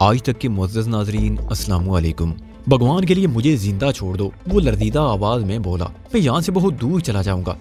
आज तक के मुअज़्ज़ज़ नाज़रीन, अस्सलामु अलैकुम। भगवान के लिए मुझे जिंदा छोड़ दो, वो लरदीदा आवाज में बोला। मैं यहाँ से बहुत दूर चला जाऊंगा।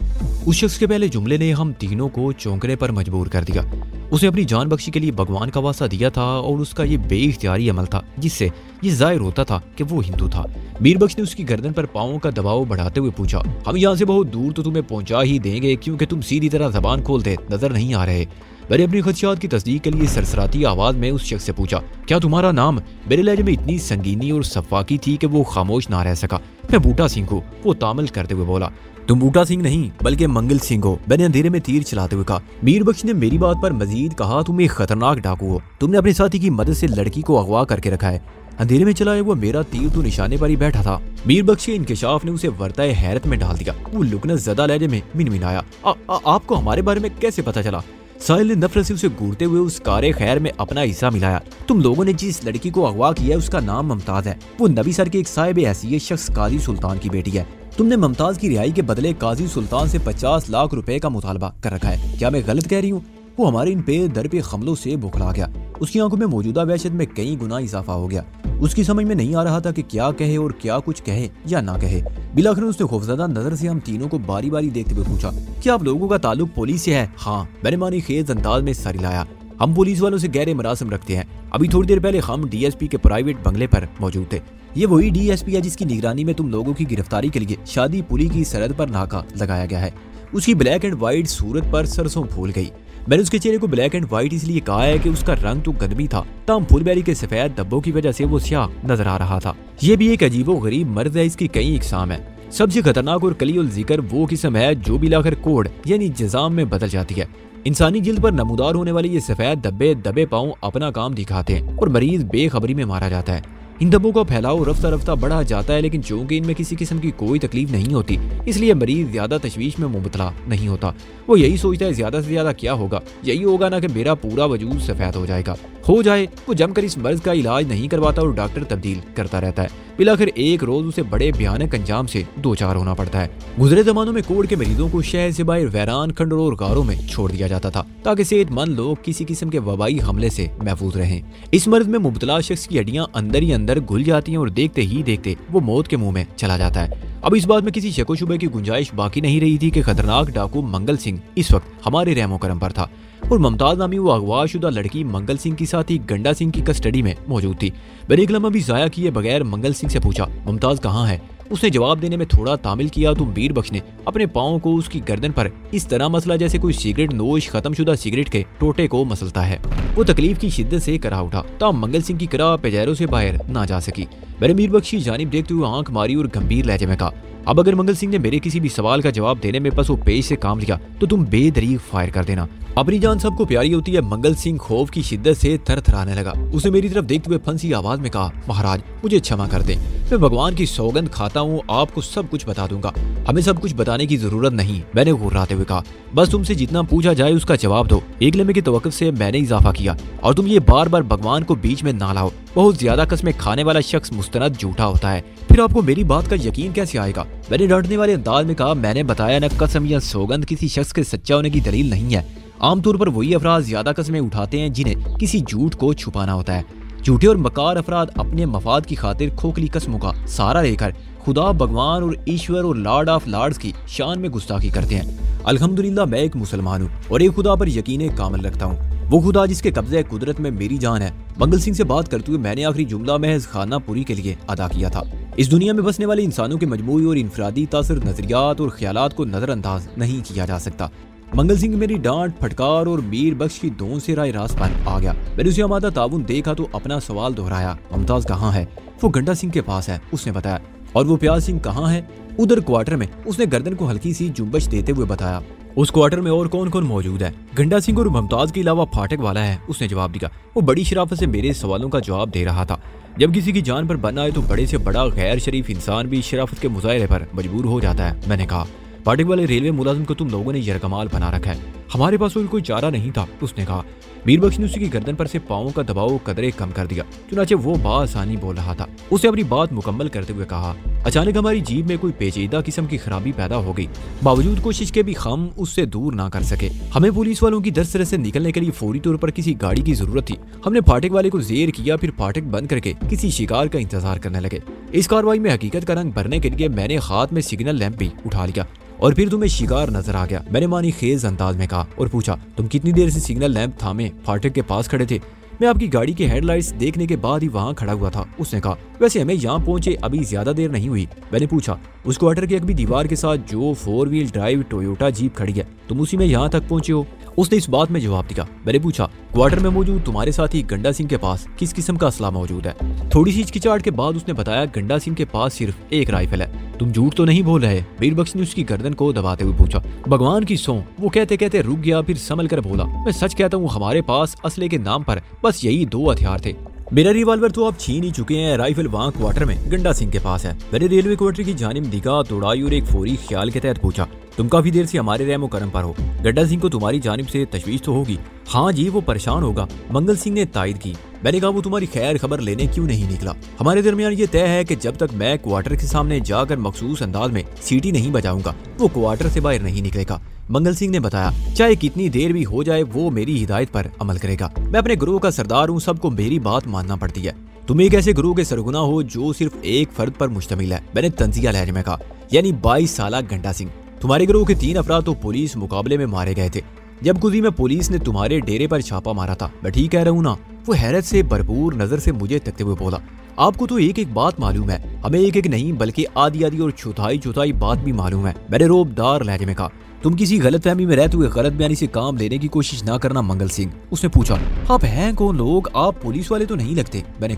उस शख्स के पहले जुमले ने हम तीनों को चौंकने पर मजबूर कर दिया। उसने अपनी जान बख्शी के लिए भगवान का वास्ता दिया था और उसका ये बेइख्तियारी अमल था जिससे ये जाहिर होता था कि वो हिंदू था। मीर बख्श ने उसकी गर्दन पर पाँव का दबाव बढ़ाते हुए पूछा, हम यहाँ से बहुत दूर तो तुम्हें पहुंचा ही देंगे क्योंकि तुम सीधी तरह जबान खोलते नजर नहीं आ रहे। मैंने अपनी खदशात की तस्दीक के लिए सरसराती आवाज में उस शख्स से पूछा, क्या तुम्हारा नाम? मेरे लहजे में इतनी संगीनी और सफाकी थी कि वो खामोश ना रह सका। मैं बूटा सिंह हूँ, वो तामल करते हुए बोला। तुम बूटा सिंह नहीं बल्कि मंगल सिंह हो, मैंने अंधेरे में तीर चलाते हुए कहा। मीर बख्श ने मेरी बात पर मजीद कहा, तुम एक खतरनाक डाकू हो, तुमने अपने साथी की मदद से लड़की को अगवा करके रखा है। अंधेरे में चलाए हुआ मेरा तीर तो निशाने पर ही बैठा था। मीर बख्श के इंकशाफ ने उसे वर्ताए हैरत में डाल दिया। वो लुकनत ज़दा लहजे में मिनमिनाया, आपको हमारे बारे में कैसे पता चला? साहिल ने नफरत से उसे घूरते हुए उस कारे खैर में अपना हिस्सा मिलाया। तुम लोगों ने जिस लड़की को अगवा किया है उसका नाम मुमताज है। वो नबी सर के एक साहिब हैसियत शख्स काजी सुल्तान की बेटी है। तुमने मुमताज की रिहाई के बदले काजी सुल्तान से 50 लाख रुपए का मुतालबा कर रखा है। क्या मैं गलत कह रही हूँ? वो हमारे इन पे दर पे हमलों से बुखला गया। उसकी आंखों में मौजूदा वहशत में कई गुना इजाफा हो गया। उसकी समझ में नहीं आ रहा था कि क्या कहे और क्या कुछ कहे या ना कहे। बिलाखिर उसने खौफजदा नजर से हम तीनों को बारी बारी देखते हुए पूछा, क्या आप लोगों का ताल्लुक पुलिस से है? हाँ, मैंने मानी खेज अंदाज में सर हिलाया। हम पुलिस वालों से गहरे मरासम रखते हैं। अभी थोड़ी देर पहले हम डीएसपी के प्राइवेट बंगले पर मौजूद थे। ये वही डीएसपी है जिसकी निगरानी में तुम लोगों की गिरफ्तारी के लिए शादी पुली की सरहद पर नाका लगाया गया है। उसकी ब्लैक एंड व्हाइट सूरत पर सरसों फूल गई। मैंने उसके चेहरे को ब्लैक एंड व्हाइट इसलिए कहा है कि उसका रंग तो गंदमी था, ताम फुलबेरी के सफेद धब्बों की वजह से वो स्याह नजर आ रहा था। ये भी एक अजीबो गरीब मर्द है, इसकी कई इकसाम है। सबसे खतरनाक और कलीउल जिक्र वो किस्म है जो बिलाखिर कोड यानी जजाम में बदल जाती है। इंसानी जिल्द पर नमूदार होने वाले ये सफेद धब्बे दबे पाँव अपना काम दिखाते हैं और मरीज बेखबरी में मारा जाता है। इन धब्बों का फैलाव रफ्ता रफ्ता बढ़ा जाता है, लेकिन चूंकि इनमें किसी किस्म की कोई तकलीफ नहीं होती इसलिए मरीज ज्यादा तशवीश में मुबतला नहीं होता। वो यही सोचता है ज्यादा से ज्यादा क्या होगा, यही होगा ना कि मेरा पूरा वजूद सफेद हो जाएगा। हो जाए वो जमकर इस मर्ज का इलाज नहीं करवाता और डॉक्टर तब्दील करता रहता है। बिलाखिर एक रोज उसे बड़े भयानक अंजाम से दो चार होना पड़ता है। गुजरे जमानों में कोड के मरीजों को शहर से बाहर वैरान खंडरों और गारों में छोड़ दिया जाता था ताकि सेहतमंद लोग किसी किस्म के वबाई हमले से महफूज रहें। इस मर्ज में मुबतला शख्स की हड्डियां अंदर ही अंदर घुल जाती हैं और देखते ही देखते वो मौत के मुंह में चला जाता है। अब इस बात में किसी शको शुबे की गुंजाइश बाकी नहीं रही थी कि खतरनाक डाकू मंगल सिंह इस वक्त हमारे रहमो करम पर था और मुमताज नामी वो अगवाशुदा लड़की मंगल सिंह के साथ ही गंडा सिंह की कस्टडी में मौजूद थी। मैंने एक लम्हा भी जाया किए बगैर मंगल सिंह से पूछा, मुमताज कहाँ है? उसने जवाब देने में थोड़ा तामिल किया तो मीर बख्श ने अपने पाँव को उसकी गर्दन पर इस तरह मसला जैसे कोई सिगरेट नोश खत्मशुदा सिगरेट के टोटे को मसलता है। वो तकलीफ की शिद्दत से करा उठा ताम मंगल सिंह की करा पेजैरों से बाहर ना जा सकी। मैंने मीर बख्श की जानिब देखते हुए आंख मारी और गंभीर लहजे में कहा, अब अगर मंगल सिंह ने मेरे किसी भी सवाल का जवाब देने में बस वो पेश से काम लिया तो तुम बेदरीग फायर कर देना। अपनी जान सबको प्यारी होती है। मंगल सिंह खौफ की शिद्दत से थरथराने लगा। उसने मेरी तरफ देखते हुए फंसी आवाज में कहा, महाराज मुझे क्षमा कर दें, मैं भगवान की सौगंध खाता हूँ, आपको सब कुछ बता दूंगा। हमें सब कुछ बताने की जरूरत नहीं, मैंने घुर्राते हुए कहा, बस तुमसे जितना पूछा जाए उसका जवाब दो। एक लम्हे की तवक्कुफ से मैंने इजाफा किया और तुम ये बार बार भगवान को बीच में ना लाओ। बहुत ज्यादा कस्में खाने वाला शख्स मुस्तनद झूठा होता है, फिर आपको मेरी बात का यकीन कैसे आएगा? मैंने डांटने वाले अंदाज में कहा, मैंने बताया न कसम या सौगंध किसी शख्स के सच्चा होने की दलील नहीं है। आमतौर पर वही अफराद ज्यादा कस्में उठाते हैं जिन्हें किसी झूठ को छुपाना होता है। झूठे और मकार अफराद अपने मफाद की खातिर खोखली कस्मों का सहारा लेकर खुदा, भगवान और ईश्वर और लॉर्ड ऑफ लॉर्ड्स की शान में गुस्ताखी करते हैं। अल्हम्दुलिल्लाह मैं एक मुसलमान हूँ और एक खुदा पर यकीन कामिल रखता हूँ, वो खुदा जिसके कब्जे कुदरत में मेरी जान है। मंगल सिंह से बात करते हुए मैंने आखिरी जुमला महज खाना पूरी के लिए अदा किया था। इस दुनिया में बसने वाले इंसानों के मजमूई और इनफरादी तासर नजरियात और ख्यालात को नजरअंदाज नहीं किया जा सकता। मंगल सिंह मेरी डांट, फटकार और मीर बख्श की दोनों से राय रास्त पर आ गया। मैंने उसे आमादा ताबुन देखा तो अपना सवाल दोहराया, मुमताज कहाँ है? वो गंडा सिंह के पास है, उसने बताया। और वो प्याज सिंह कहाँ है? उधर क्वार्टर में, उसने गर्दन को हल्की सी जुम्बश देते हुए बताया। उस क्वार्टर में और कौन कौन मौजूद है? गंडा सिंह और मुमताज के अलावा फाटक वाला है, उसने जवाब दिया। वो बड़ी शराफत से मेरे सवालों का जवाब दे रहा था। जब किसी की जान पर बनना है तो बड़े से बड़ा गैर शरीफ इंसान भी शराफत के मुजाहरे पर मजबूर हो जाता है, मैंने कहा। फाटक वाले रेलवे मुलाजिम को तुम लोगों ने यरगमाल बना रखा है। हमारे पास और कोई चारा नहीं था, उसने कहा। बीरबख्श ने उसकी गर्दन पर से पाँव का दबाव कदरे कम कर दिया, चुनाचे वो बासानी बोल रहा था। उसने अपनी बात मुकम्मल करते हुए कहा, अचानक हमारी जीप में कोई पेचीदा किस्म की खराबी पैदा हो गई। बावजूद कोशिश के भी हम उससे दूर ना कर सके। हमें पुलिस वालों की दस्तरस से निकलने के लिए फौरी तौर पर किसी गाड़ी की जरूरत थी। हमने फाटक वाले को जेर किया, फिर फाटक बंद करके किसी शिकार का इंतजार करने लगे। इस कार्रवाई में हकीकत का रंग भरने के लिए मैंने हाथ में सिग्नल लैंप भी उठा लिया और फिर तुम्हें शिकार नजर आ गया। मैंने मानी खेज अंदाज में कहा और पूछा, तुम कितनी देर से सिग्नल लैंप थामे फाटक के पास खड़े थे? मैं आपकी गाड़ी की हेडलाइट्स देखने के बाद ही वहाँ खड़ा हुआ था, उसने कहा। वैसे हमें यहाँ पहुंचे अभी ज्यादा देर नहीं हुई। मैंने पूछा, उस क्वार्टर की अगली दीवार के साथ जो 4 व्हील ड्राइव टोयोटा जीप खड़ी है, तुम उसी में यहाँ तक पहुंचे हो? उसने इस बात में जवाब दिया। मैंने पूछा, क्वार्टर में मौजूद तुम्हारे साथी गंडा सिंह के पास किस किस्म का असला मौजूद है? थोड़ी सी हिचकिचाहट के बाद उसने बताया, गंडा सिंह के पास सिर्फ एक राइफल है। तुम झूठ तो नहीं बोल रहे? बीरबख्श ने उसकी गर्दन को दबाते हुए पूछा। भगवान की सौं, वो कहते कहते रुक गया, फिर संभल कर बोला, मैं सच कहता हूँ, हमारे पास असले के नाम पर बस यही 2 हथियार थे। मेरा रिवॉल्वर तो आप छीन ही चुके हैं, राइफल वहाँ क्वार्टर में गंडा सिंह के पास है। मैंने रेलवे क्वार्टर की जानिब निगाह दौड़ाई और एक फौरी ख्याल के तहत पूछा, तुम काफी देर से हमारे रहमो करम पर हो, गंडा सिंह को तुम्हारी जानिब से तशवीश तो होगी? हाँ जी, वो परेशान होगा, मंगल सिंह ने तायद की। मैंने कहा, वो तुम्हारी खैर खबर लेने क्यों नहीं निकला? हमारे दरमियान ये तय है कि जब तक मैं क्वार्टर के सामने जाकर मखसूस अंदाज में सीटी नहीं बजाऊंगा, वो क्वार्टर से बाहर नहीं निकलेगा। मंगल सिंह ने बताया, चाहे कितनी देर भी हो जाए, वो मेरी हिदायत पर अमल करेगा। मैं अपने ग्रोह का सरदार हूँ, सबको मेरी बात मानना पड़ती है। तुम एक ऐसे ग्रोह के सरगुना हो जो सिर्फ एक फर्द पर मुश्तमिल है, मैंने तंजिया लहजे में कहा, यानी 22 साला गंडा सिंह। तुम्हारे ग्रोह के 3 अफराद तो पुलिस मुकाबले में मारे गए थे जब कुजी में पुलिस ने तुम्हारे डेरे पर छापा मारा था। मैं ठीक कह रहा हूँ ना? वो हैरत से भरपूर नजर से मुझे तकते हुए बोला, आपको तो एक एक बात मालूम है, हमें एक एक नहीं बल्कि आधी आधी और चौथाई चौथाई बात भी मालूम है। मैंने रोबदार लहजे में कहा, तुम किसी गलतफहमी में रहते हुए गलत बयानी से काम लेने की कोशिश ना करना मंगल सिंह। उसने पूछा, आप हैं कौन लोग? आप पुलिस वाले तो नहीं लगते। मैंने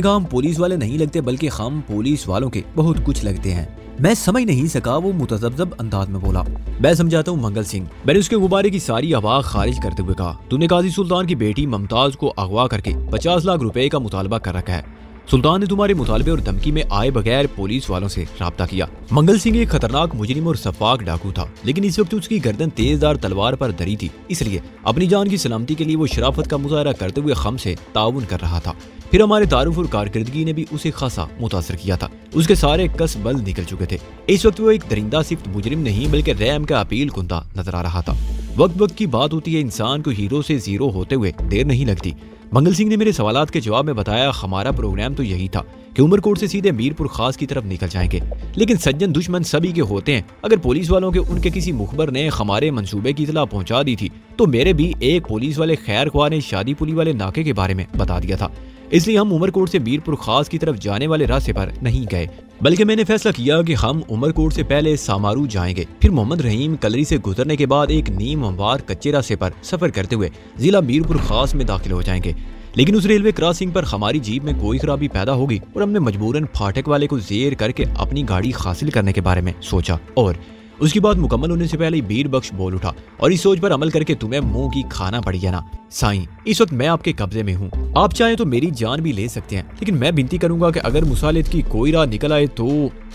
कहा हम पुलिस वाले नहीं लगते, बल्कि हम पुलिस वालों के बहुत कुछ लगते हैं। मैं समझ नहीं सका, वो मुतज़ब्ज़ब अंदाज में बोला। मैं समझाता हूँ मंगल सिंह। मैंने उसके गुब्बारे की सारी हवा खारिज करते हुए कहा, तूने काजी सुल्तान की बेटी मुमताज को अगवा करके 50 लाख रुपए का मुतालबा कर रखा है। सुल्तान ने तुम्हारे मुतालबे और धमकी में आए बगैर पुलिस वालों से राब्ता किया। मंगल सिंह एक खतरनाक मुजरिम और सफाक डाकू था, लेकिन इस वक्त उसकी गर्दन तेजदार तलवार पर धरी थी, इसलिए अपनी जान की सलामती के लिए वो शराफत का मुजाहरा करते हुए हम से ताउन कर रहा था। फिर हमारे तारुफ और कारकर्दगी ने भी उसे खासा मुतासर किया था। उसके सारे कस बल निकल चुके थे। इस वक्त वो एक दरिंदा सिर्फ मुजरिम नहीं बल्कि रहम का अपील कुंदा नजर आ रहा था। वक्त वक्त की बात होती है, इंसान को हीरो से जीरो होते हुए देर नहीं लगती। मंगल सिंह ने मेरे सवालात के जवाब में बताया, हमारा प्रोग्राम तो यही था कि उमरकोट से सीधे मीरपुर खास की तरफ निकल जाएंगे, लेकिन सज्जन दुश्मन सभी के होते हैं। अगर पुलिस वालों के उनके किसी मुखबर ने हमारे मंसूबे की इतला पहुंचा दी थी, तो मेरे भी एक पुलिस वाले खैर ख्वाह ने शादी पुली वाले नाके के बारे में बता दिया था। इसलिए हम उमरकोट से मीरपुर खास की तरफ जाने वाले रास्ते पर नहीं गए, बल्कि मैंने फैसला किया कि हम उमरकोट से पहले सामारू जाएंगे, फिर मोहम्मद रहीम कलरी से गुजरने के बाद एक नीम हमवार कच्चे रास्ते पर सफर करते हुए जिला मीरपुर खास में दाखिल हो जाएंगे। लेकिन उस रेलवे क्रॉसिंग पर हमारी जीप में कोई खराबी पैदा होगी और हमने मजबूरन फाटक वाले को जेर करके अपनी गाड़ी हासिल करने के बारे में सोचा। और उसकी बात मुकम्मल होने से पहले ही बीरबख्श बोल उठा, और इस सोच पर अमल करके तुम्हें मुंह की खाना पड़ी है ना साईं, इस वक्त मैं आपके कब्जे में हूँ, आप चाहें तो मेरी जान भी ले सकते हैं, लेकिन मैं विनती करूंगा कि अगर मुसालित की कोई राह निकल आए तो।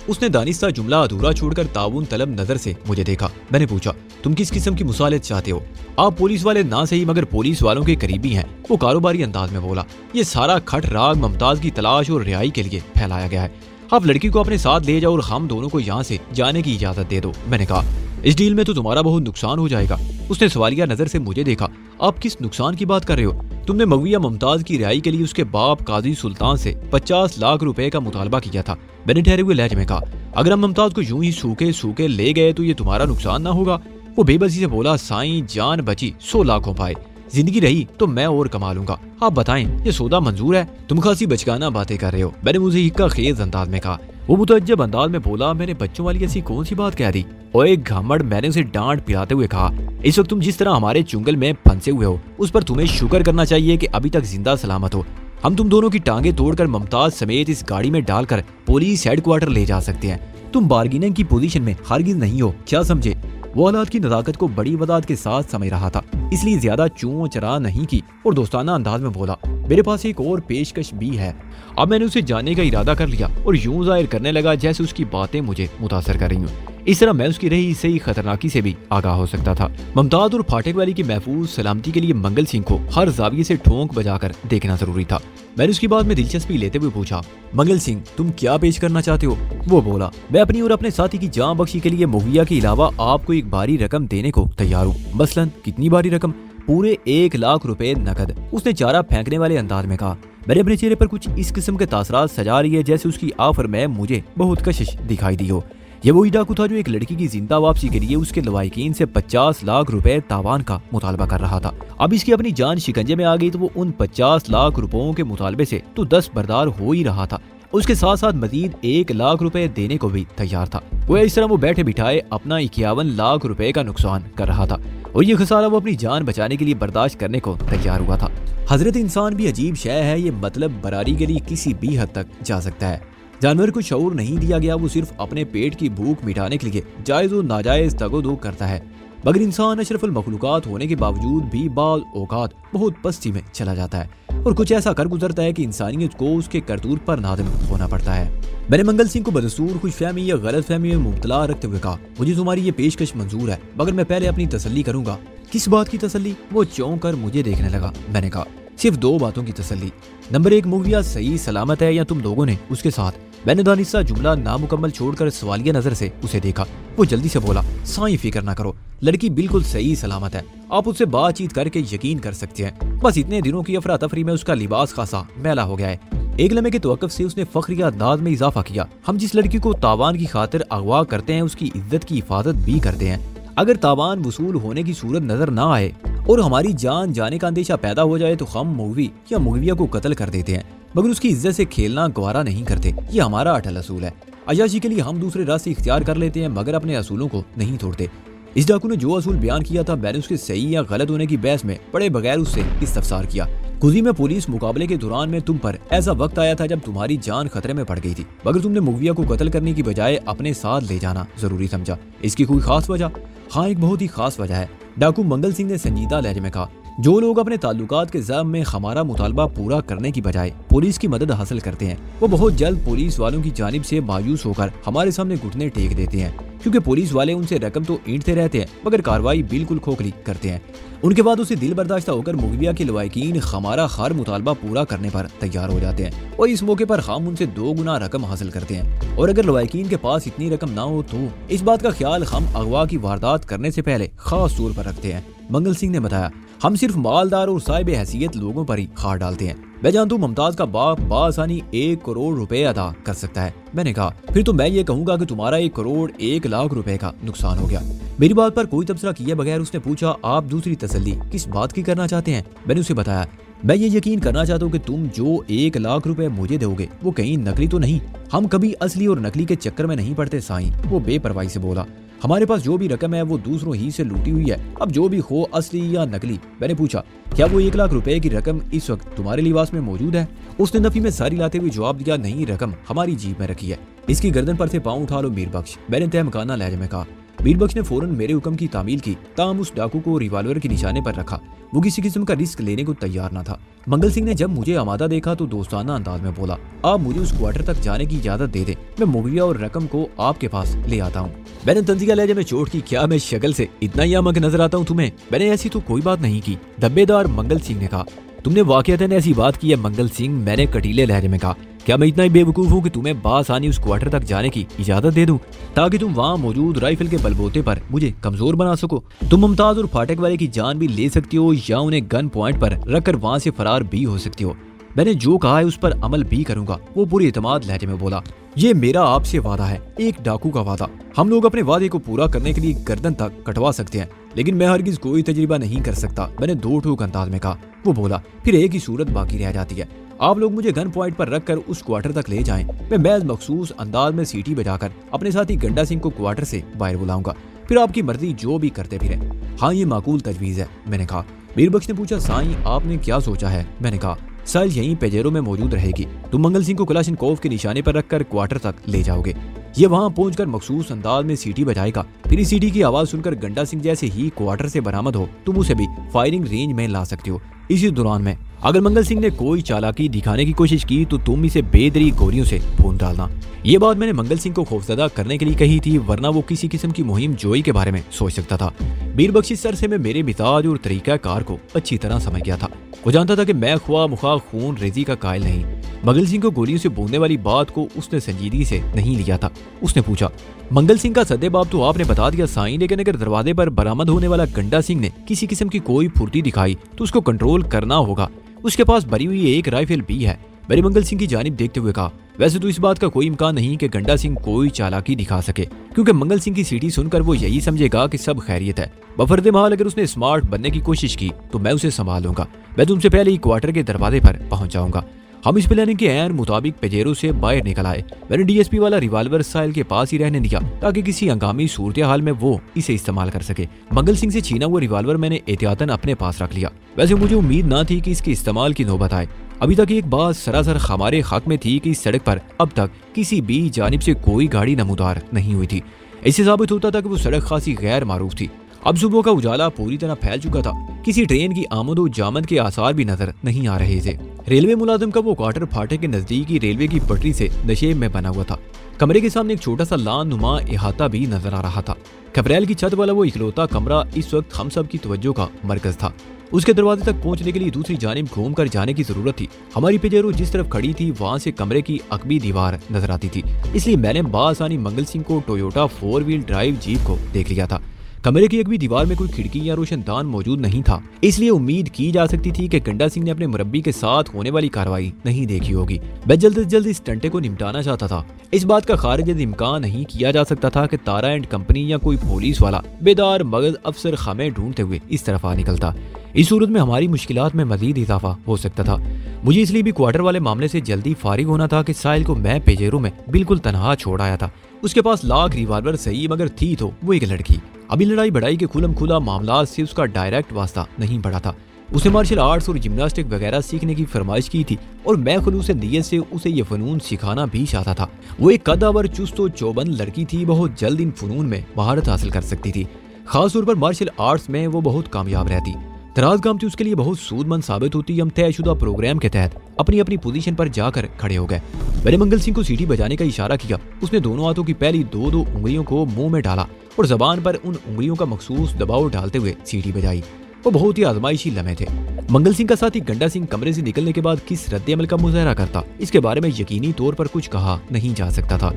उसने दानिस्ता जुमला अधूरा छोड़कर ताउन तलब नजर से मुझे देखा। मैंने पूछा, तुम किस किस्म की मुसालित चाहते हो? आप पुलिस वाले ना सही मगर पुलिस वालों के करीबी हैं, वो कारोबारी अंदाज में बोला। ये सारा खट राग मुमताज की तलाश और रिहाई के लिए फैलाया गया है। आप लड़की को अपने साथ ले जाओ और हम दोनों को यहाँ से जाने की इजाजत दे दो। मैंने कहा, इस डील में तो तुम्हारा बहुत नुकसान हो जाएगा। उसने सवालिया नजर से मुझे देखा। आप किस नुकसान की बात कर रहे हो? तुमने मगविया मुमताज की रिहाई के लिए उसके बाप काजी सुल्तान से 50 लाख रुपए का मुतालबा किया था। मैंने ठहरे हुए लहजे में कहा, अगर हम मुमताज को यूं ही सूखे सूखे ले गए तो ये तुम्हारा नुकसान ना होगा? वो बेबसी से बोला, साईं जान बची 100 लाख हो पाए, जिंदगी रही तो मैं और कमा लूंगा। आप बताएं, ये सौदा मंजूर है? तुम खासी बचकाना बातें कर रहे हो, मैंने मुझे हिक्का खेज अंदाज में कहा। वो मुतअज्जब अंदाज में बोला, मैंने बच्चों वाली ऐसी कौन सी बात कह दी? और एक घमंड, मैंने उसे डांट पिलाते हुए कहा, इस वक्त तुम जिस तरह हमारे चुंगल में फंसे हुए हो, उस पर तुम्हें शुक्र करना चाहिए कि अभी तक जिंदा सलामत हो। हम तुम दोनों की टांगे तोड़कर मुमताज समेत इस गाड़ी में डालकर पुलिस हेडक्वार्टर ले जा सकते हैं। तुम बार्गेनिंग की पोजीशन में हरगिज नहीं हो, क्या समझे? वो हालात की नजाकत को बड़ी वदात के साथ समझ रहा था, इसलिए ज्यादा चूं चरा नहीं की और दोस्ताना अंदाज में बोला, मेरे पास एक और पेशकश भी है। अब मैंने उसे जानने का इरादा कर लिया और यूं जाहिर करने लगा जैसे उसकी बातें मुझे मुतासर कर रही हूँ। इस तरह मैं उसकी रही सही खतरनाकी से भी आगाह हो सकता था। मुमताज और फाटक वाली की महफूज सलामती के लिए मंगल सिंह को हर जाविये से ठोंक बजाकर देखना जरूरी था। मैंने उसकी बात में दिलचस्पी लेते हुए पूछा, मंगल सिंह तुम क्या पेश करना चाहते हो? वो बोला, मैं अपनी और अपने साथी की जान बख्शी के लिए मुहैया के अलावा आपको एक भारी रकम देने को तैयार हूँ। मसलन कितनी भारी रकम? पूरे 1 लाख रुपए नकद, उसने चारा फेंकने वाले अंदाज में कहा। मैंने अपने चेहरे पर कुछ इस किस्म के तासरात सजा रही है जैसे उसकी ऑफर में मुझे बहुत कशिश दिखाई दी हो। ये वही डाकू था जो एक लड़की की जिंदा वापसी के लिए उसके लवाहिकीन से 50 लाख रुपए तावान का मुतालबा कर रहा था। अब इसकी अपनी जान शिकंजे में आ गई तो वो उन 50 लाख रुपयों के मुतालबे से तो 10 बरदार हो ही रहा था। उसके साथ साथ मजीद 1 लाख रुपए देने को भी तैयार था। वो इस तरह वो बैठे बिठाए अपना 51 लाख रुपए का नुकसान कर रहा था और ये खसारा वो अपनी जान बचाने के लिए बर्दाश्त करने को तैयार हुआ था। हजरत इंसान भी अजीब शय है, ये मतलब बरारी के लिए किसी भी हद तक जा सकता है। जानवर को शऊर नहीं दिया गया, वो सिर्फ अपने पेट की भूख मिटाने के लिए जायज और नाजायज तगोदो करता है। मगर इंसान अशरफुल मखलूकात होने के बावजूद भी बाज़ औकात बहुत पस्ती में चला जाता है और कुछ ऐसा कर गुजरता है कि इंसानियत को उसके करतूत पर नादिम होना पड़ता है। मैंने मंगल सिंह को बदसूर खुशफहमी या गलत फहमी में मुब्तला रखते हुए कहा, मुझे तुम्हारी ये पेशकश मंजूर है, मगर मैं पहले अपनी तसल्ली करूंगा। किस बात की तसल्ली? वो चौंक कर मुझे देखने लगा। मैंने कहा, सिर्फ 2 बातों की तसल्ली। नंबर 1, मुहैया सही सलामत है या तुम लोगों ने उसके साथ? मैंने दानिस्ता जुमला नामुकम्मल छोड़कर सवालिया नजर से उसे देखा। वो जल्दी से बोला, साईं फिक्र ना करो, लड़की बिल्कुल सही सलामत है, आप उससे बातचीत करके यकीन कर सकते हैं। बस इतने दिनों की अफरा तफरी में उसका लिबास खासा मैला हो गया है। एक लम्हे के तवक्कुफ से उसने फख्रिया अंदाज में इजाफा किया, हम जिस लड़की को तावान की खातिर अगवा करते हैं उसकी इज्जत की हिफाजत भी करते हैं। अगर तावान वसूल होने की सूरत नजर ना आए और हमारी जान जाने का अंदेशा पैदा हो जाए तो हम मुहवी या मुहविया को कत्ल कर देते हैं, मगर उसकी इज्जत से खेलना गवारा नहीं करते। ये हमारा अटल असूल है। अयाशी के लिए हम दूसरे रास्ते इख्तियार कर लेते हैं मगर अपने असूलों को नहीं तोड़ते। इस डाकू ने जो असूल बयान किया था, मैंने उसके सही या गलत होने की बहस में पड़े बगैर उससे इस्तफसार किया। खुदी में पुलिस मुकाबले के दौरान में तुम पर ऐसा वक्त आया था जब तुम्हारी जान खतरे में पड़ गई थी, मगर तुमने मुगविया को कत्ल करने की बजाय अपने साथ ले जाना जरूरी समझा। इसकी कोई खास वजह? हाँ, एक बहुत ही खास वजह है। डाकू मंगल सिंह ने संजीदा लहजे में कहा, जो लोग अपने ताल्लुकात के ज़म में हमारा मुतालबा पूरा करने की बजाय पुलिस की मदद हासिल करते हैं, वो बहुत जल्द पुलिस वालों की जानिब से मायूस होकर हमारे सामने घुटने टेक देते हैं, क्योंकि पुलिस वाले उनसे रकम तो ईंटते रहते हैं मगर कार्रवाई बिल्कुल खोखली करते हैं। उनके बाद उसे दिल बर्दाश्त होकर मुगविया के लवाहिकीन हमारा हर मुतालबा पूरा करने पर तैयार हो जाते हैं और इस मौके पर हम उनसे 2 गुना रकम हासिल करते हैं। और अगर लवाहिकीन के पास इतनी रकम ना हो तो इस बात का ख्याल हम अगवा की वारदात करने से पहले खास तौर पर रखते हैं। मंगल सिंह ने बताया, हम सिर्फ मालदार और साहिब हैसियत लोगों पर ही खार डालते हैं। मैं जानता हूँ मुमताज का बाप बासानी 1 करोड़ रुपए अदा कर सकता है। मैंने कहा, फिर तो मैं ये कहूंगा कि तुम्हारा 1 करोड़ 1 लाख रुपए का नुकसान हो गया। मेरी बात पर कोई तबसरा किए बगैर उसने पूछा, आप दूसरी तसल्ली किस बात की करना चाहते हैं? मैंने उसे बताया, मैं ये यकीन करना चाहता हूँ कि तुम जो 1 लाख रुपए मुझे दोगे वो कहीं नकली तो नहीं। हम कभी असली और नकली के चक्कर में नहीं पड़ते साईं। वो बेपरवाही से बोला, हमारे पास जो भी रकम है वो दूसरों ही से लूटी हुई है, अब जो भी हो असली या नकली। मैंने पूछा, क्या वो 1 लाख रुपए की रकम इस वक्त तुम्हारे लिबास में मौजूद है? उसने नफी में सारी लाते हुए जवाब दिया, नहीं, रकम हमारी जेब में रखी है। इसकी गर्दन पर से पाँव उठा लो मीर बख्श, मैंने तय मकाना लहजे में कहा। मीर बख्श ने फौरन मेरे हुक्म की तामील की, ताम उस डाकू को रिवाल्वर के निशाने पर रखा। वो किसी किस्म का रिस्क लेने को तैयार न था। मंगल सिंह ने जब मुझे आमादा देखा तो दोस्ताना अंदाज में बोला, आप मुझे उस क्वार्टर तक जाने की इजाजत दे दे, मैं मुगविया और रकम को आपके पास ले आता हूँ। मैंने तंजिया लहजे में चोट की, क्या मैं शक्ल से इतना ही आमक नजर आता हूँ तुम्हें? मैंने ऐसी तो कोई बात नहीं की, धब्बेदार मंगल सिंह ने कहा। तुमने वाकईतन ऐसी बात की है मंगल सिंह? मैंने कटीले लहजे में कहा। क्या मैं इतना ही बेवकूफ हूँ कि तुम्हें बासानी उस क्वार्टर तक जाने की इजाजत दे दूं ताकि तुम वहाँ मौजूद राइफल के बलबूते पर मुझे कमजोर बना सको? तुम मुमताज और फाटक वाले की जान भी ले सकती हो या उन्हें गन पॉइंट पर रखकर वहाँ से फरार भी हो सकती हो। मैंने जो कहा है उस पर अमल भी करूंगा, वो पूरी एतमाद लहजे में बोला। ये मेरा आपसे वादा है, एक डाकू का वादा। हम लोग अपने वादे को पूरा करने के लिए गर्दन तक कटवा सकते हैं, लेकिन मैं हरगिज कोई तजुर्बा नहीं कर सकता, मैंने 2 ठोक अंदाज में कहा। वो बोला, फिर एक ही सूरत बाकी रह जाती है, आप लोग मुझे गन पॉइंट पर रखकर उस क्वार्टर तक ले जाएं। मैं महज मखसूस अंदाज में सीटी बजाकर अपने साथी गंडा सिंह को क्वार्टर से बाहर बुलाऊंगा, फिर आपकी मर्जी जो भी करते फिरे। हाँ, ये माकूल तजवीज है, मैंने कहा। मीर बख्श ने पूछा, साईं आपने क्या सोचा है? मैंने कहा, साइल यहीं पेजेरो में मौजूद रहेगी, तुम मंगल सिंह को कलाशिनकोव के निशाने पर रखकर क्वार्टर तक ले जाओगे। ये वहां पहुंचकर मखसूस अंदाज में सीटी बजाएगा। फिर इस सीटी की आवाज सुनकर गंडा सिंह जैसे ही क्वार्टर से बरामद हो तुम उसे भी फायरिंग रेंज में ला सकते हो। इसी दौरान में अगर मंगल सिंह ने कोई चालाकी दिखाने की कोशिश की तो तुम इसे बेदरी गोलियों से भून डालना। ये बात मैंने मंगल सिंह को खौफजदा करने के लिए कही थी, वरना वो किसी किस्म की मुहिम जोई के बारे में सोच सकता था। मीर बख्शी सर से मैं मेरे मिजाज और तरीका कार को अच्छी तरह समझ गया था। वो जानता था कि मैं ख्वाह मुखा खून रेजी का कायल नहीं। मंगल सिंह को गोलियों से भूनने वाली बात को उसने संजीदगी से नहीं लिया था। उसने पूछा, मंगल सिंह का सद्देबाब तो आपने बता दिया साईं, लेकिन अगर दरवाजे पर बरामद होने वाला गंडा सिंह ने किसी किस्म की कोई फुर्ती दिखाई तो उसको कंट्रोल करना होगा। उसके पास भरी हुई एक राइफल भी है। मैंने मंगल सिंह की जानिब देखते हुए कहा, वैसे तो इस बात का कोई इम्कान नहीं कि गंडा सिंह कोई चालाकी दिखा सके, क्योंकि मंगल सिंह की सीटी सुनकर वो यही समझेगा कि सब खैरियत है। बफरदे महल अगर उसने स्मार्ट बनने की कोशिश की तो मैं उसे संभाल लूंगा। मैं तुमसे पहले ही क्वार्टर के दरवाजे पर पहुंच जाऊंगा। हम इस प्लानिंग के ऐन मुताबिक पेजेरो से बाहर निकल आए। मैंने डीएसपी वाला रिवाल्वर साहिल के पास ही रहने दिया ताकि किसी हंगामी सूरत हाल में वो इसे इस्तेमाल कर सके। मंगल सिंह से छीना हुआ रिवाल्वर मैंने एहतियातन अपने पास रख लिया। वैसे मुझे उम्मीद ना थी कि इसके इस्तेमाल की नौबत आए। अभी तक एक बात सरासर हमारे हक में थी कि इस सड़क पर अब तक किसी भी जानिब से कोई गाड़ी नमूदार नहीं हुई थी। इससे साबित होता था कि वो सड़क खासी गैर मारूफ थी। अब सुबह का उजाला पूरी तरह फैल चुका था। किसी ट्रेन की आमद जामद के आसार भी नजर नहीं आ रहे थे। रेलवे मुलाजिम का वो क्वार्टर फाटक के नजदीकी रेलवे की पटरी से नशेब में बना हुआ था। कमरे के सामने एक छोटा सा लान नुमा इहाता भी नजर आ रहा था। खपरेल की छत वाला वो इकलौता कमरा इस वक्त हम सब की तवज्जो का मरकज था। उसके दरवाजे तक पहुंचने के लिए दूसरी जानिब घूम कर जाने की जरूरत थी। हमारी पेजेरो जिस तरफ खड़ी थी वहां से कमरे की अकबी दीवार नजर आती थी, इसलिए मैंने बासानी मंगल सिंह को टोयोटा 4 व्हील ड्राइव जीप को देख लिया था। कमरे की अकबी दीवार में कोई खिड़की या रोशनदान मौजूद नहीं था, इसलिए उम्मीद की जा सकती थी कि गंडा सिंह ने अपने मुरब्बी के साथ होने वाली कार्रवाई नहीं देखी होगी। मैं जल्द से जल्द इस टंटे को निपटाना चाहता था। इस बात का खारिज इम्कान नहीं किया जा सकता था कि तारा एंड कंपनी या कोई पुलिस वाला बेदार मगज अफसर खामे ढूंढते हुए इस तरफ आ निकलता। इस सूरत में हमारी मुश्किलात में मजीद इजाफा हो सकता था। मुझे इसलिए भी क्वार्टर वाले मामले से जल्दी फारिग होना था कि साहिल को मैं पेजेरो में बिल्कुल तनहा छोड़ आया था। उसके पास लाख रिवाल्वर सही, मगर थी तो वो एक लड़की। अभी लड़ाई बढ़ाई के खुलम खुला मामला से उसका डायरेक्ट वास्ता नहीं पड़ा था। उसे मार्शल आर्ट्स और जिम्नास्टिक वगैरह सीखने की फरमाइश की थी और मैं खुलूस नीयत से उसे ये फनून सिखाना भी चाहता था। वो एक कदावर चुस्त और चौबंद लड़की थी, बहुत जल्द इन फनून में महारत हासिल कर सकती थी। खासतौर पर मार्शल आर्ट्स में वो बहुत कामयाब रहती। दराज गामती उसके लिए बहुत सूदमंद साबित होती। हम तयशुदा प्रोग्राम के तहत अपनी अपनी पोजीशन पर जाकर खड़े हो गए। मैंने मंगल सिंह को सीटी बजाने का इशारा किया। उसने दोनों हाथों की पहली दो उंगलियों को मुंह में डाला और जबान पर उन उंगलियों का मखसूस दबाव डालते हुए सीटी बजाई। वो बहुत ही आजमाइशी लम्हे थे। मंगल सिंह का साथी गंडा सिंह कमरे से निकलने के बाद किस रद्द-ए-अमल का मुजाहरा करता, इसके बारे में यकीनी तौर पर कुछ कहा नहीं जा सकता था।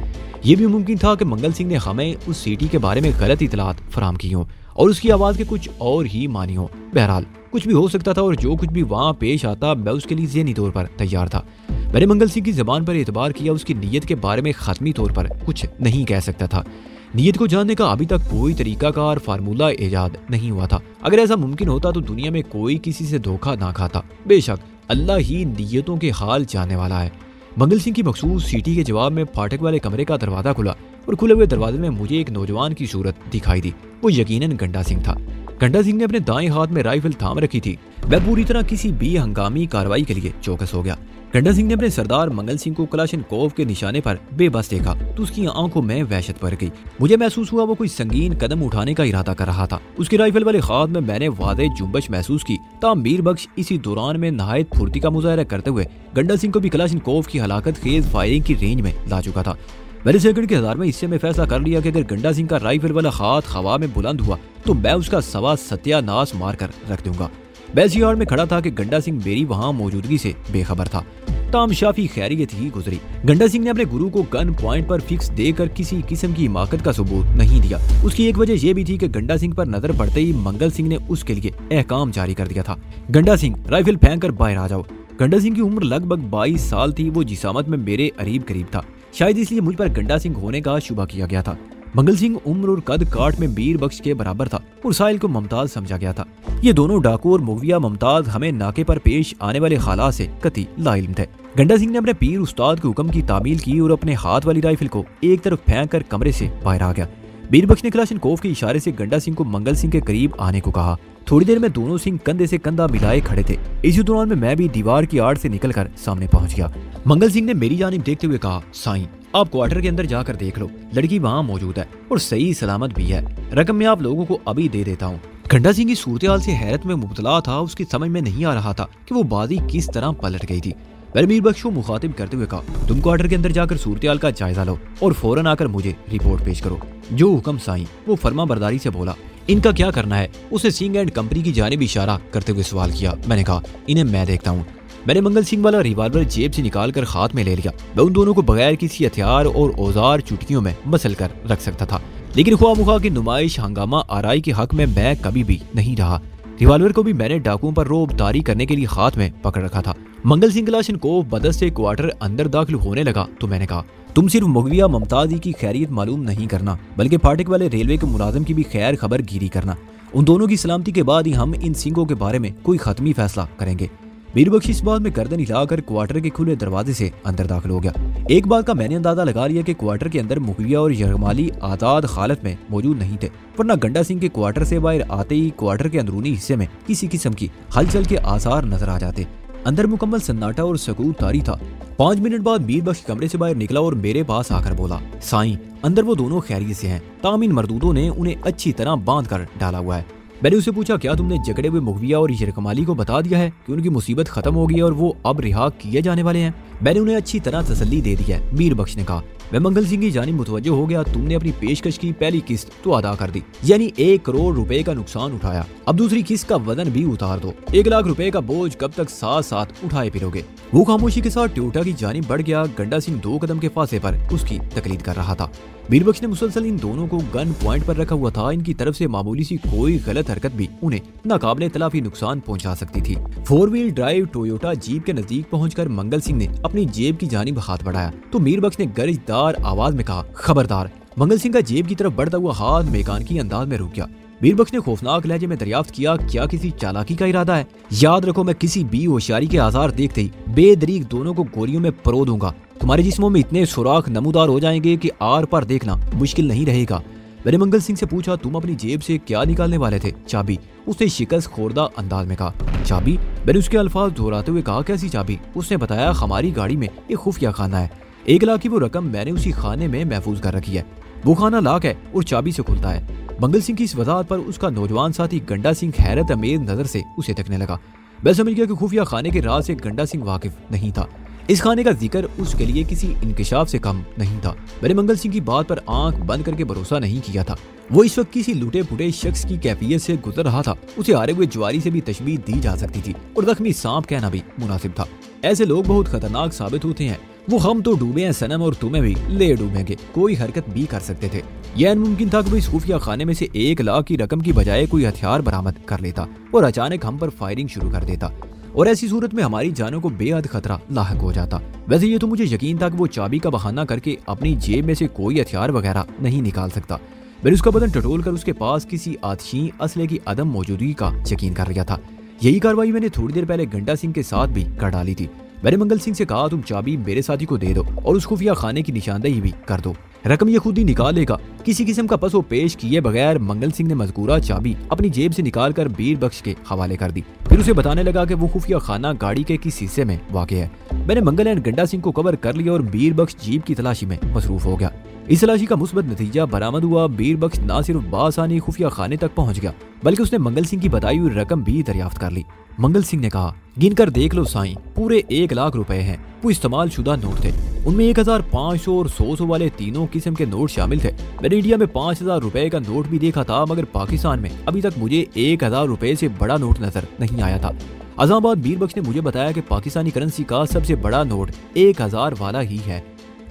यह भी मुमकिन था कि मंगल सिंह ने हमें उस सीटी के बारे में गलत इतलात फराम की हो और उसकी आवाज के कुछ और ही मानी हो। बहरहाल कुछ भी हो सकता था और जो कुछ भी वहां पेश आता मैं उसके लिए ज़हनी तौर पर तैयार था। मैंने मंगल सिंह की जबान पर एतबार किया। उसकी नीयत के बारे में खत्मी तौर पर कुछ नहीं कह सकता था। नीयत को जानने का अभी तक कोई तरीकाकार फार्मूला इजाद नहीं हुआ था। अगर ऐसा मुमकिन होता तो दुनिया में कोई किसी से धोखा ना खाता। बेशक अल्लाह ही नीयतों के हाल जानने वाला है। मंगल सिंह की मखसूस सीटी के जवाब में फाटक वाले कमरे का दरवाजा खुला और खुले हुए दरवाजे में मुझे एक नौजवान की सूरत दिखाई दी। वो यकीनन गंडा सिंह था। गंडा सिंह ने अपने दाएं हाथ में राइफल थाम रखी थी। मैं पूरी तरह किसी भी हंगामी कार्रवाई के लिए चौकस हो गया। गंडा सिंह ने अपने सरदार मंगल सिंह को कलाशनकोव के निशाने पर बेबस देखा तो उसकी आंखों में वहशत भर गई। मुझे महसूस हुआ वो कोई संगीन कदम उठाने का इरादा कर रहा था। उसकी राइफल वाले हाथ में मैंने वादे जुम्बश महसूस की। ताम मीर बख्श इसी दौरान में नहायत फुर्ती का मुजाहरा करते हुए गंडा सिंह को भी कलाशनकोव की हलाकत खेज फायरिंग की रेंज में ला चुका था। मैंने सेकंड के 1000वें हिस्से में फैसला कर लिया कि अगर गंडा सिंह का राइफल वाला हाथ हवा में बुलंद हुआ तो मैं उसका सवा सत्यानाश मारकर रख दूंगा। मैं इसी हाल में खड़ा था कि गंडा सिंह मेरी वहां मौजूदगी से बेखबर था। ताम शाफी खैरियत ही गुजरी। गंडा सिंह ने अपने गुरु को गन पॉइंट पर फिक्स देकर किसी किस्म की हिमाकत का सबूत नहीं दिया। उसकी एक वजह यह भी थी कि गंडा सिंह पर नजर पड़ते ही मंगल सिंह ने उसके लिए अहकाम जारी कर दिया था। गंडा सिंह राइफल फेंक कर बाहर आ जाओ। गंडा सिंह की उम्र लगभग 22 साल थी। वो जिसामत में मेरे करीब था, शायद इसलिए मुझ पर गंडा सिंह होने का शुबा किया गया था। मंगल सिंह उम्र और कद काट में मीर बख्श के बराबर था और साहिल को मुमताज समझा गया था। ये दोनों डाकू और मुगविया मुमताज हमें नाके पर पेश आने वाले हालात से कतई लाइल्म थे। गंडा सिंह ने अपने पीर उस्ताद के हुक्म की तामील की और अपने हाथ वाली राइफल को एक तरफ फेंक कर कमरे से बाहर आ गया। मीर बख्श ने कलाशनकोव के इशारे से गंडा सिंह को मंगल सिंह के करीब आने को कहा। थोड़ी देर में दोनों सिंह कंधे से कंधा मिलाए खड़े थे। इसी दौरान में मैं भी दीवार की आड़ से निकलकर सामने पहुंच गया। मंगल सिंह ने मेरी जानिब देखते हुए कहा, साईं आप क्वार्टर के अंदर जाकर देख लो, लड़की वहाँ मौजूद है और सही सलामत भी है। रकम मैं आप लोगों को अभी दे देता हूँ। गंडा सिंह की सूरत से हैरत में मुब्तला था। उसकी समझ में नहीं आ रहा था कि वो बाजी किस तरह पलट गई थी। मैंने मीर बख्श को मुखातिब करते हुए कहा, तुम क्वार्टर के अंदर जाकर सूरत का जायजा लो और फौरन आकर मुझे रिपोर्ट पेश करो। जो हुक्म साईं। वो फर्मा बरदारी से बोला। इनका क्या करना है? उसे सिंह एंड कंपनी की जानिब इशारा करते हुए सवाल किया। मैंने कहा, इन्हें मैं देखता हूँ। मैंने मंगल सिंह वाला रिवाल्वर जेब से निकालकर हाथ में ले लिया। मैं उन दोनों को बगैर किसी हथियार और औजार चुटकियों में मसल कर रख सकता था, लेकिन ख्वामुखा की नुमाइश हंगामा आराई के हक में मैं कभी भी नहीं रहा। रिवाल्वर को भी मैंने डाकुओं पर रोब तारी करने के लिए हाथ में पकड़ रखा था। मंगल सिंह कलाशनकोव बदस से क्वार्टर अंदर दाखिल होने लगा तो मैंने कहा, तुम सिर्फ मुगविया मुमताजी की खैरियत मालूम नहीं करना, बल्कि फाटक वाले रेलवे के मुलाजिम की भी खैर खबर गिरी करना। उन दोनों की सलामती के बाद ही हम इन सिंहों के बारे में कोई खत्मी फैसला करेंगे। मीर बख्श इस बात में गर्दन हिलाकर क्वार्टर के खुले दरवाजे से अंदर दाखिल हो गया। एक बात का मैंने अंदाजा लगा लिया कि क्वार्टर के अंदर मुगविया और यरगमाली आजाद हालत में मौजूद नहीं थे, वरना गंडा सिंह के क्वार्टर से बाहर आते ही क्वार्टर के अंदरूनी हिस्से में किसी किस्म की हलचल के आसार नजर आ जाते। अंदर मुकम्मल सन्नाटा और सकूत तारी था। 5 मिनट बाद मीर बख्श कमरे से बाहर निकला और मेरे पास आकर बोला, साईं अंदर वो दोनों खैरियत से हैं, ताम इन मरदूदों ने उन्हें अच्छी तरह बांध कर डाला हुआ है। मैंने उसे पूछा, क्या तुमने जकड़े हुए मुगविया और यरकमाली को बता दिया है कि उनकी मुसीबत खत्म हो गई है और वो अब रिहा किए जाने वाले हैं? मैंने उन्हें अच्छी तरह तसल्ली दे दी है। मीर बख्श ने कहा। मैं मंगल सिंह की जानिब मुतवज्जो हो गया। तुमने अपनी पेशकश की पहली किस्त तो अदा कर दी, यानी 1 करोड़ रुपए का नुकसान उठाया। अब दूसरी किस्त का वजन भी उतार दो। 1 लाख रुपए का बोझ कब तक साथ साथ उठाए फिरोगे? वो खामोशी के साथ ट्योटा की जानिब बढ़ गया। गंडा सिंह 2 कदम के फासले पर उसकी तकलीद कर रहा था। मीर बख्श ने मुसलसल इन दोनों को गन पॉइंट पर रखा हुआ था। इनकी तरफ से मामूली सी कोई गलत हरकत भी उन्हें नाकाबिले तलाफी नुकसान पहुंचा सकती थी। 4 व्हील ड्राइव टोयोटा जीप के नजदीक पहुंचकर मंगल सिंह ने अपनी जेब की जानिब हाथ बढ़ाया तो मीर बख्श ने गरजदार आवाज में कहा, खबरदार। मंगल सिंह का जेब की तरफ बढ़ता हुआ हाथ मेकानकी अंदाज में रुक गया। मीर बख्श ने खौफनाक लहजे में दरियाफ्त किया, क्या किसी चालाकी का इरादा है? याद रखो, मैं किसी भी होशियारी के आसार देखते ही बेदरीक दोनों को गोलियों में परो दूंगा। तुम्हारे जिस्मों में इतने सुराख नमूदार हो जाएंगे कि आर पार देखना मुश्किल नहीं रहेगा। मैंने मंगल सिंह से पूछा, तुम अपनी जेब से क्या निकालने वाले थे? चाबी। उसने शिकस्त खोरदा अंदाज में कहा। चाबी? मैंने उसके अल्फाज दोहराते हुए कहा, कैसी चाबी? उसने बताया, हमारी गाड़ी में एक खुफिया खाना है। 1 लाख की वो रकम मैंने उसी खाने में महफूज कर रखी है। वो खाना लाक है और चाबी से खुलता है। मंगल सिंह की इस वजाहत पर उसका नौजवान साथी गंडा सिंह हैरत अमेज नजर से उसे तकने लगा। मैं समझ गया कि खुफिया खाने के राज से गंडा सिंह वाकिफ नहीं था। इस खाने का जिक्र उसके लिए किसी इंकिशाफ से कम नहीं था। मैंने मंगल सिंह की बात पर आंख बंद करके भरोसा नहीं किया था। वो इस वक्त किसी लुटे पुटे शख्स की कैफियत से गुजर रहा था। उसे हारे हुए ज्वारी से भी तशबीह दी जा सकती थी और जख्मी सांप कहना भी मुनासिब था। ऐसे लोग बहुत खतरनाक साबित होते हैं। वो हम तो डूबे हैं सनम और तुम्हें भी ले डूबेंगे कोई हरकत भी कर सकते थे। यह मुमकिन था कि वो इस खुफिया खाने में से 1 लाख की रकम की बजाय कोई हथियार बरामद कर लेता और अचानक हम पर फायरिंग शुरू कर देता और ऐसी सूरत में हमारी जानों को बेहद खतरा लाहक हो जाता। वैसे ये तो मुझे यकीन था कि वो चाबी का बहाना करके अपनी जेब में से कोई हथियार वगैरह नहीं निकाल सकता। मैंने उसका बदन टटोल कर उसके पास किसी आतिशी असले की अदम मौजूदगी का यकीन कर लिया था। यही कार्रवाई मैंने थोड़ी देर पहले गंडा सिंह के साथ भी कर डाली थी। मैंने मंगल सिंह से कहा, तुम चाबी मेरे साथी को दे दो और उस खुफिया खाने की निशानदेही भी कर दो। रकम ये खुद ही निकाल लेगा। किसी किस्म का पसो पेश किए बगैर मंगल सिंह ने मजकूरा चाबी अपनी जेब से निकालकर मीर बख्श के हवाले कर दी। फिर उसे बताने लगा कि वो खुफिया खाना गाड़ी के किस हिस्से में वाक़ है। मैंने मंगल एंड गंडा सिंह को कवर कर लिया और मीर बख्श जीप की तलाशी में मसरूफ हो गया। इस तलाशी का मुस्बत नतीजा बरामद हुआ। मीर बख्श न सिर्फ बासानी खुफिया खाने तक पहुंच गया बल्कि उसने मंगल सिंह की बताई हुई रकम भी दरियाफ्त कर ली। मंगल सिंह ने कहा, गिनकर देख लो साईं, पूरे 1 लाख रुपए हैं। वो इस्तेमाल शुदा नोट थे। उनमें 1500 और 100 वाले तीनों किस्म के नोट शामिल थे। मैंने इंडिया में 5000 रुपए का नोट भी देखा था, मगर पाकिस्तान में अभी तक मुझे 1000 रुपए से बड़ा नोट नजर नहीं आया था। अज़ामाबाद मीर बख्श ने मुझे बताया कि पाकिस्तानी करेंसी का सबसे बड़ा नोट 1000 वाला ही है।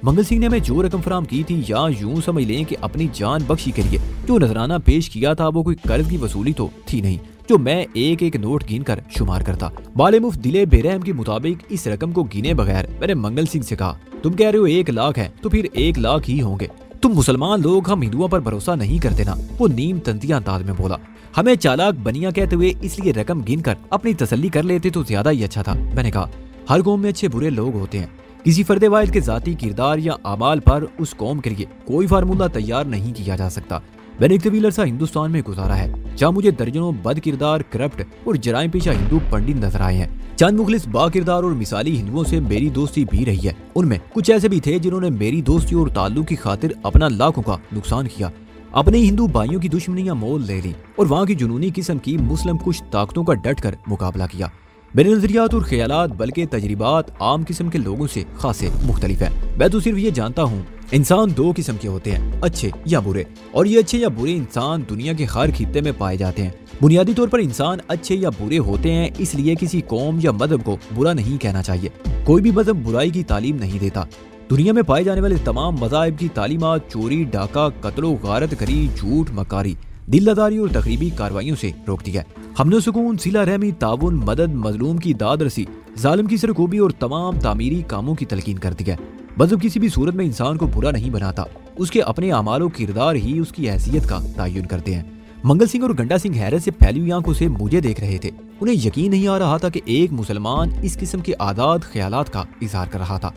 मंगल सिंह ने हमें जो रकम फराम की थी, या यूं समझ लें कि अपनी जान बख्शी के लिए जो नजराना पेश किया था, वो कोई कर्ज की वसूली तो थी नहीं जो मैं एक एक नोट गिन कर शुमार करता। बाले मुफ्त दिले बेरहम के मुताबिक इस रकम को गिने बगैर मैंने मंगल सिंह से कहा, तुम कह रहे हो 1 लाख है तो फिर 1 लाख ही होंगे। तुम मुसलमान लोग हम हिंदुओं पर भरोसा नहीं करते ना। वो नीम तंतिया अंदाज में बोला। हमें चालाक बनिया कहते हुए इसलिए रकम गिन कर अपनी तसल्ली कर लेते तो ज्यादा ही अच्छा था। मैंने कहा, हर कौम में अच्छे बुरे लोग होते हैं। किसी फर्दे वाहिद के जाती किरदार या अमाल पर उस कौम के लिए कोई फार्मूला तैयार नहीं किया जा सकता। मैंने एक तवील अरसा हिंदुस्तान में गुजारा है, जहाँ मुझे दर्जनों बद किरदार, करप्ट और जराइम पेशा हिंदू पंडित नजर आए हैं। चंद मुखलिस बा किरदार और मिसाली हिंदुओं से मेरी दोस्ती भी रही है। उनमें कुछ ऐसे भी थे जिन्होंने मेरी दोस्ती और ताल्लुक की खातिर अपना लाखों का नुकसान किया, अपने हिंदू भाइयों की दुश्मनियां मोल ले ली और वहाँ की जुनूनी किस्म की मुस्लिम कुछ ताकतों का डट कर मुकाबला किया। मेरे नजरियात और ख्यालात बल्कि तजरिबात आम किस्म के लोगों से खासे मुख्तलिफ है। मैं तो सिर्फ ये जानता हूँ इंसान दो किस्म के होते हैं, अच्छे या बुरे, और ये अच्छे या बुरे इंसान दुनिया के हर खित्ते में पाए जाते हैं। बुनियादी तौर पर इंसान अच्छे या बुरे होते हैं, इसलिए किसी कौम या मजहब को बुरा नहीं कहना चाहिए। कोई भी मजहब बुराई की तालीम नहीं देता। दुनिया में पाए जाने वाले तमाम मज़ाहिब की तालीमात चोरी, डाका, कत्लो, गारत करी, झूठ, मकारी, दिल्लादारी और तकरीबी कार्रवाइयों से रोकती है। हमने सुकून, सिला रहमी, ताउन, मदद, मजलूम की दाद रसी, जालिम की सरकोबी और तमाम तामीरी कामों की तलकीन करती है। मजहब किसी भी सूरत में इंसान को बुरा नहीं बनाता, उसके अपने अमाल और किरदार ही उसकी हैसियत का तयन करते हैं। मंगल सिंह और गंडा सिंह हैरत से फैली हुई आंखों से मुझे देख रहे थे। उन्हें यकीन नहीं आ रहा था कि एक मुसलमान इस किस्म के आदात ख्यालात का इजहार कर रहा था।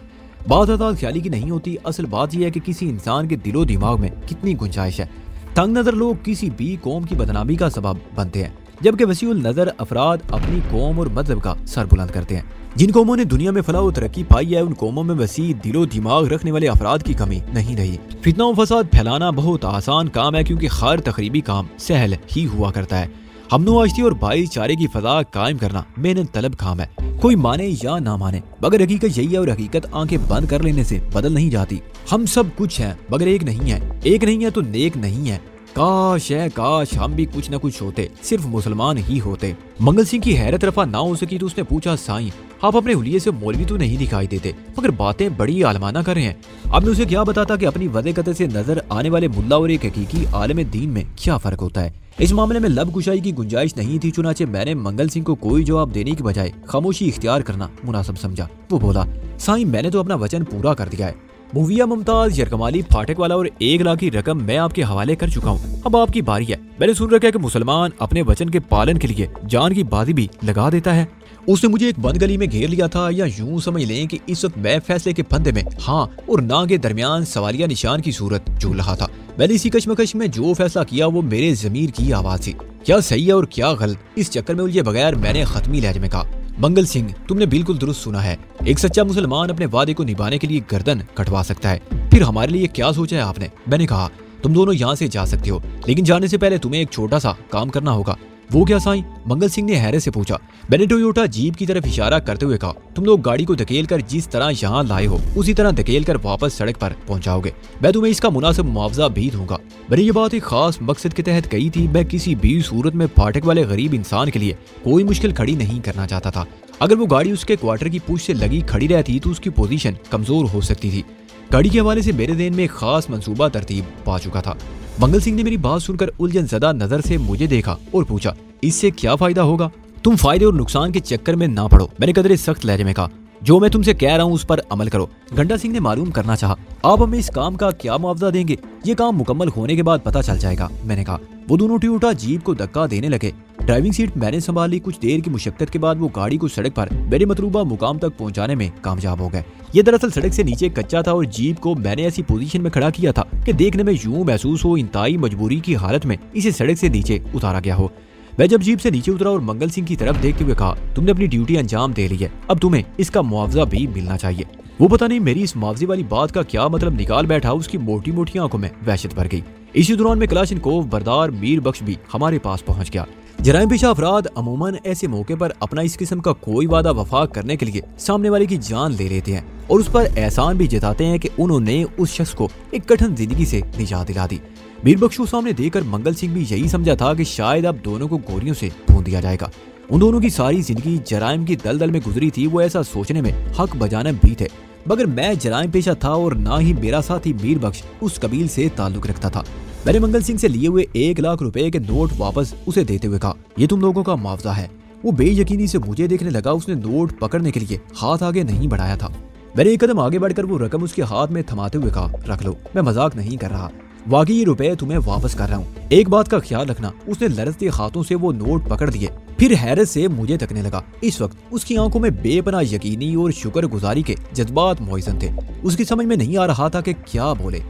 बात आदात ख्याली की नहीं होती, असल बात यह है कि किसी इंसान के दिलो दिमाग में कितनी गुंजाइश है। तंग नजर लोग किसी भी कौम की बदनामी का सबब बनते हैं, जबकि वसीउल नजर अफराद अपनी कौम और मजहब का सर बुलंद करते हैं। जिन कौमों ने दुनिया में फलाह और तरक्की पाई है, उन कौमों में वसी दिलो दिमाग रखने वाले अफराद की कमी नहीं रही। फितना और फसाद फैलाना बहुत आसान काम है, क्योंकि हर तकरीबी काम सहल ही हुआ करता है। हमनोआश्ती और भाईचारे की फजा कायम करना मेहनत तलब काम है, कोई माने या ना माने, मगर हकीकत यही है और हकीकत आंखें बंद कर लेने से बदल नहीं जाती। हम सब कुछ हैं मगर एक नहीं है, एक नहीं है तो नेक नहीं है। काश है काश हम भी कुछ न कुछ होते, सिर्फ मुसलमान ही होते। मंगल सिंह की हैरत रफा ना हो सकी तो उसने पूछा, साईं आप अपने हुलिये से मौलवी तो नहीं दिखाई देते, मगर बातें बड़ी आलमाना कर रहे हैं। अब मैं उसे क्या बताता कि अपनी वज़े-कत से नजर आने वाले मुल्ला और एक हकीकी आलिम दीन में क्या फर्क होता है। इस मामले में लब कुशाई की गुंजाइश नहीं थी, चुनाचे मैंने मंगल सिंह को कोई जवाब देने की बजाय खामोशी इख्तियार करना मुनासिब समझा। वो बोला, साईं मैंने तो अपना वचन पूरा कर दिया है। मुविया मुमताज, यरकमाली, फाटक वाला और 1 लाख की रकम मैं आपके हवाले कर चुका हूँ। अब आपकी बारी है। मैंने सुन रखा है कि मुसलमान अपने वचन के पालन के लिए जान की बाजी भी लगा देता है। उसने मुझे एक बंद गली में घेर लिया था, या यूं समझ लें कि इस वक्त मैं फैसले के फंदे में हाँ और ना के दरमियान सवालिया निशान की सूरत झूल रहा था। मैंने इसी कश्मकश में जो फैसला किया वो मेरे ज़मीर की आवाज थी। क्या सही है और क्या गलत, इस चक्कर में उलझे बगैर मैंने खत्मी लहजे में कहा, मंगल सिंह तुमने बिल्कुल दुरुस्त सुना है। एक सच्चा मुसलमान अपने वादे को निभाने के लिए गर्दन कटवा सकता है। फिर हमारे लिए क्या सोचा है आपने? मैंने कहा, तुम दोनों यहाँ से जा सकते हो, लेकिन जाने से पहले तुम्हें एक छोटा सा काम करना होगा। वो क्या साईं? मंगल सिंह ने हैरत से पूछा। मैंने टोयोटा जीप की तरफ इशारा करते हुए कहा, तुम लोग गाड़ी को धकेल कर जिस तरह यहाँ लाए हो उसी तरह धकेल कर वापस सड़क पर पहुँचाओगे। मैं तुम्हें इसका मुनासिब मुआवजा भी दूंगा। मैंने ये बात एक खास मकसद के तहत कही थी। मैं किसी भी सूरत में फाटक वाले गरीब इंसान के लिए कोई मुश्किल खड़ी नहीं करना चाहता था। अगर वो गाड़ी उसके क्वार्टर की पूछ से लगी खड़ी रहती तो उसकी पोजीशन कमजोर हो सकती थी। गाड़ी के हवाले से मेरे ज़हन में एक खास मंसूबा तरतीब पा चुका था। मंगल सिंह ने मेरी बात सुनकर उलझन ज़दा नजर से मुझे देखा और पूछा, इससे क्या फायदा होगा? तुम फायदे और नुकसान के चक्कर में ना पड़ो। मैंने कदरे सख्त लहजे में कहा, जो मैं तुमसे कह रहा हूँ उस पर अमल करो। गंडा सिंह ने मालूम करना चाहा, आप हमें इस काम का क्या मुआवजा देंगे? ये काम मुकम्मल होने के बाद पता चल जाएगा, मैंने कहा। वो दोनों टोयोटा जीप को धक्का देने लगे। ड्राइविंग सीट मैंने संभाली। कुछ देर की मुशक्कत के बाद वो गाड़ी को सड़क पर मेरे मतलूबा मुकाम तक पहुंचाने में कामयाब हो गए। ये दरअसल सड़क से नीचे कच्चा था और जीप को मैंने ऐसी पोजीशन में खड़ा किया था कि देखने में यूं महसूस हो इंतहाई मजबूरी की हालत में इसे सड़क से नीचे उतारा गया हो। मैं जब जीप से नीचे उतरा और मंगल सिंह की तरफ देखते हुए कहा, तुमने अपनी ड्यूटी अंजाम दे ली है, अब तुम्हें इसका मुआवजा भी मिलना चाहिए। वो पता नहीं मेरी इस मुआवजे वाली बात का क्या मतलब निकाल बैठा, उसकी मोटी मोटी आंखों में वहशत भर गई। इसी दौरान में कलाशिनकोव बरदार मीर बख्श भी हमारे पास पहुंच गया। जराइम पेशा अफराद अमूमन ऐसे मौके पर अपना इस किस्म का कोई वादा वफा करने के लिए सामने वाले की जान ले लेते हैं और उस पर एहसान भी जताते हैं कि उन्होंने उस शख्स को एक कठिन जिंदगी से निजात दिला दी। मीर बख्श को सामने देखकर मंगल सिंह भी यही समझा था कि शायद अब दोनों को गोलियों से भून दिया जाएगा। उन दोनों की सारी जिंदगी जराइम की दलदल में गुजरी थी। वो ऐसा सोचने में हक बजानब भी थे, मगर मैं जराइम पेशा था और ना ही मेरा साथी मीर बख्श उस कबील से ताल्लुक रखता था। मैंने मंगल सिंह से लिए हुए 1 लाख रुपए के नोट वापस उसे देते हुए कहा, ये तुम लोगों का मुआवजा है। वो बेयकीनी से मुझे देखने लगा। उसने नोट पकड़ने के लिए हाथ आगे नहीं बढ़ाया था। मैंने एक कदम आगे बढ़कर वो रकम उसके हाथ में थमाते हुए कहा, रख लो, मैं मजाक नहीं कर रहा, वाकई ये रुपए तुम्हें वापस कर रहा हूँ। एक बात का ख्याल रखना। उसने लरजते हाथों से वो नोट पकड़ लिए, फिर हैरत से मुझे तकने लगा। इस वक्त उसकी आंखों में बेपनाह यकीनी और शुक्रगुजारी के जज्बात मौजूद थे। उसकी समझ में नहीं आ रहा था कि क्या बोले।